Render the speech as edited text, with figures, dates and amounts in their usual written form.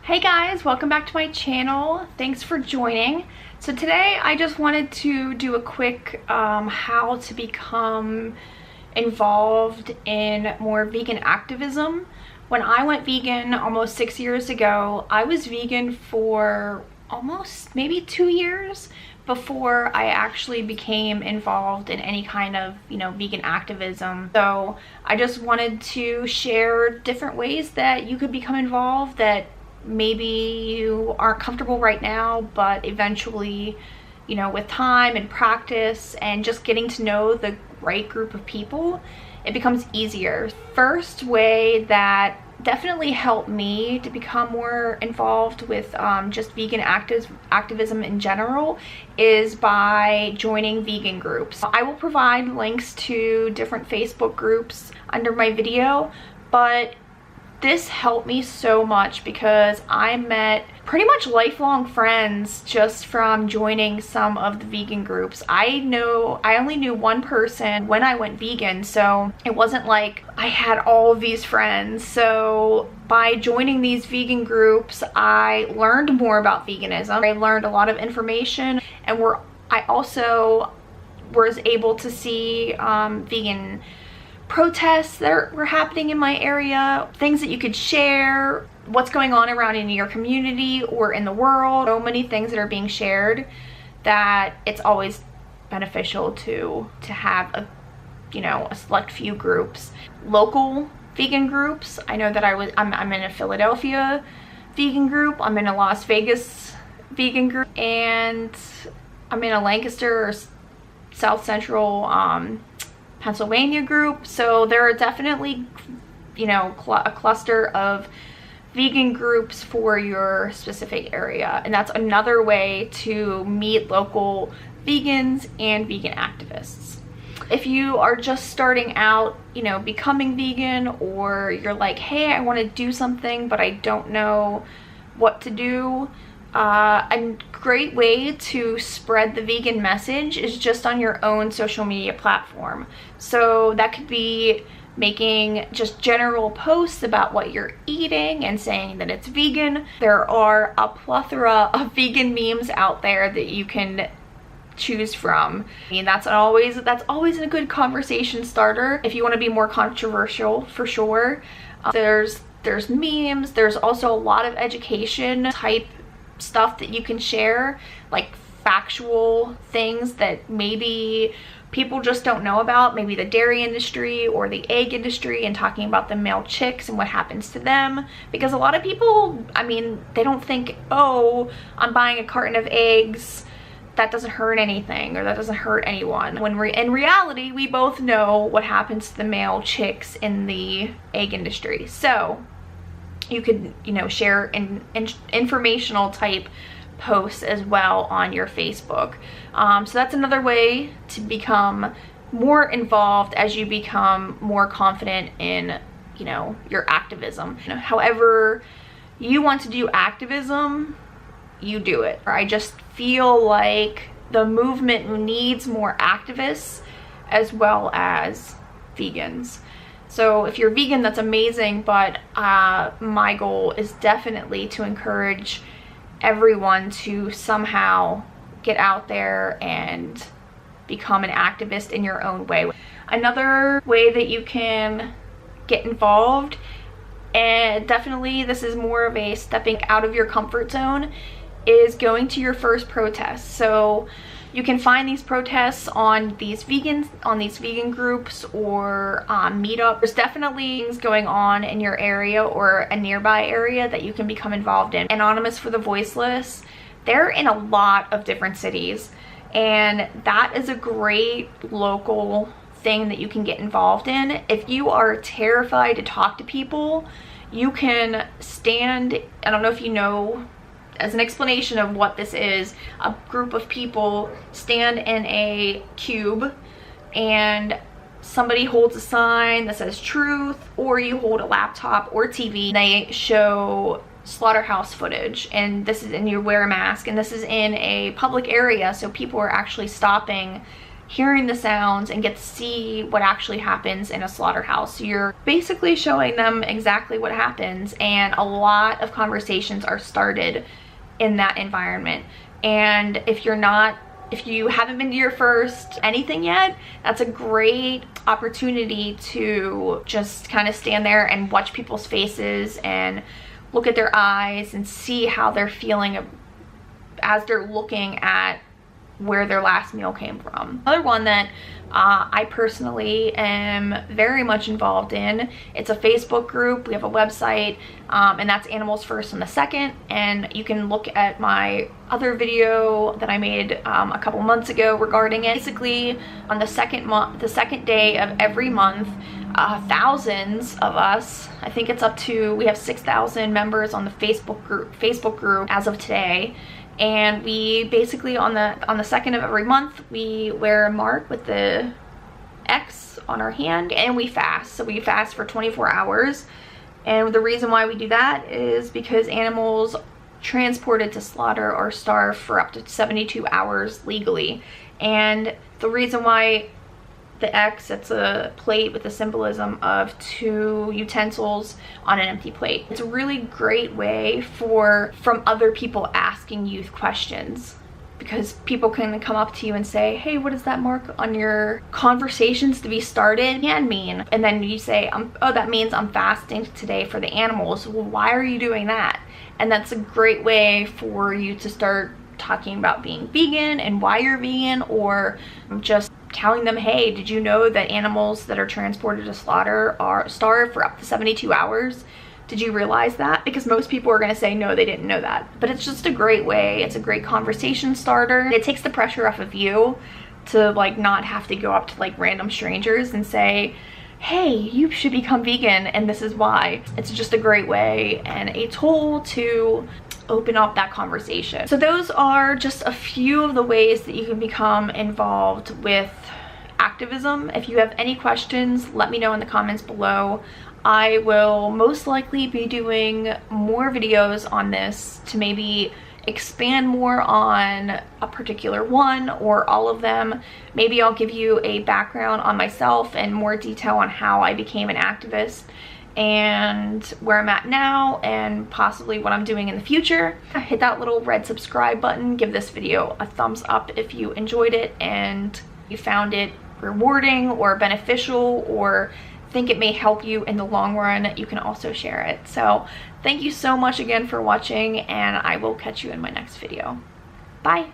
Hey guys, welcome back to my channel. Thanks for joining. So today I just wanted to do a quick how to become involved in more vegan activism. When I went vegan almost 6 years ago, I was vegan for almost maybe 2 years before I actually became involved in any kind of, vegan activism. So I just wanted to share different ways that you could become involved that maybe you aren't comfortable right now, but eventually, with time and practice and just getting to know the right group of people, it becomes easier. First way that definitely helped me to become more involved with just vegan activism in general is by joining vegan groups. I will provide links to different Facebook groups under my video, but this helped me so much because I met pretty much lifelong friends just from joining some of the vegan groups. I only knew one person when I went vegan, so it wasn't like I had all of these friends. So by joining these vegan groups, I learned more about veganism. I learned a lot of information, and I also was able to see vegan protests that were happening in my area, things that you could share, what's going on around in your community or in the world. So many things that are being shared that it's always beneficial to have a select few groups. Local vegan groups. I know that I'm in a Philadelphia vegan group, I'm in a Las Vegas vegan group, and I'm in a Lancaster or South Central Pennsylvania group. So there are definitely a cluster of vegan groups for your specific area, and that's another way to meet local vegans and vegan activists. If you are just starting out, becoming vegan, or you're like, hey, I want to do something but I don't know what to do, a great way to spread the vegan message is just on your own social media platform. So that could be making just general posts about what you're eating and saying that it's vegan. There are a plethora of vegan memes out there that you can choose from. I mean, that's always a good conversation starter if you want to be more controversial, for sure. There's memes. There's also a lot of education type stuff that you can share, like factual things that maybe people just don't know about, maybe the dairy industry or the egg industry, and talking about the male chicks and what happens to them. Because a lot of people, they don't think, oh, I'm buying a carton of eggs, that doesn't hurt anything, or that doesn't hurt anyone. When in reality, we both know what happens to the male chicks in the egg industry. So you could, share informational type posts as well on your Facebook. So that's another way to become more involved as you become more confident in, your activism. However you want to do activism, you do it. I just feel like the movement needs more activists as well as vegans. So if you're vegan, that's amazing, but my goal is definitely to encourage everyone to somehow get out there and become an activist in your own way. Another way that you can get involved, and definitely this is more of a stepping out of your comfort zone, is going to your first protest. So you can find these protests on these vegan groups or meetup. There's definitely things going on in your area or a nearby area that you can become involved in. Anonymous for the Voiceless, they're in a lot of different cities, and that is a great local thing that you can get involved in. If you are terrified to talk to people, you can stand, I don't know if you know, as an explanation of what this is, a group of people stand in a cube and somebody holds a sign that says truth, or you hold a laptop or TV. They show slaughterhouse footage, and you wear a mask, and this is in a public area, so people are actually stopping hearing the sounds and get to see what actually happens in a slaughterhouse. So you're basically showing them exactly what happens, and a lot of conversations are started in that environment. And if you haven't been to your first anything yet, that's a great opportunity to just kind of stand there and watch people's faces and look at their eyes and see how they're feeling as they're looking at where their last meal came from. Another one that I personally am very much involved in, it's a Facebook group, we have a website, and that's Animals First and the Second, and you can look at my other video that I made a couple months ago regarding it. Basically, on the second day of every month, thousands of us, I think it's up to, we have 6,000 members on the Facebook group as of today. And we basically on the second of every month, we wear a mark with the X on our hand, and we fast. So we fast for 24 hours. And the reason why we do that is because animals transported to slaughter are starved for up to 72 hours legally. And the reason why the X, it's a plate with the symbolism of 2 utensils on an empty plate. It's a really great way from other people asking you questions, because people can come up to you and say, hey, what does that mark on your conversations to be started can mean? And then you say, oh, that means I'm fasting today for the animals. Well, why are you doing that? And that's a great way for you to start talking about being vegan and why you're vegan, or just telling them, hey, did you know that animals that are transported to slaughter are starved for up to 72 hours? Did you realize that? Because most people are going to say no, they didn't know that. But it's just a great way. It's a great conversation starter. It takes the pressure off of you to like not have to go up to like random strangers and say, hey, you should become vegan and this is why. It's just a great way and a tool to open up that conversation. So those are just a few of the ways that you can become involved with activism. If you have any questions, let me know in the comments below. I will most likely be doing more videos on this to maybe expand more on a particular one or all of them. Maybe I'll give you a background on myself and more detail on how I became an activist and where I'm at now and possibly what I'm doing in the future. Hit that little red subscribe button. Give this video a thumbs up if you enjoyed it and you found it rewarding or beneficial or think it may help you in the long run. You can also share it. So thank you so much again for watching, and I will catch you in my next video. Bye.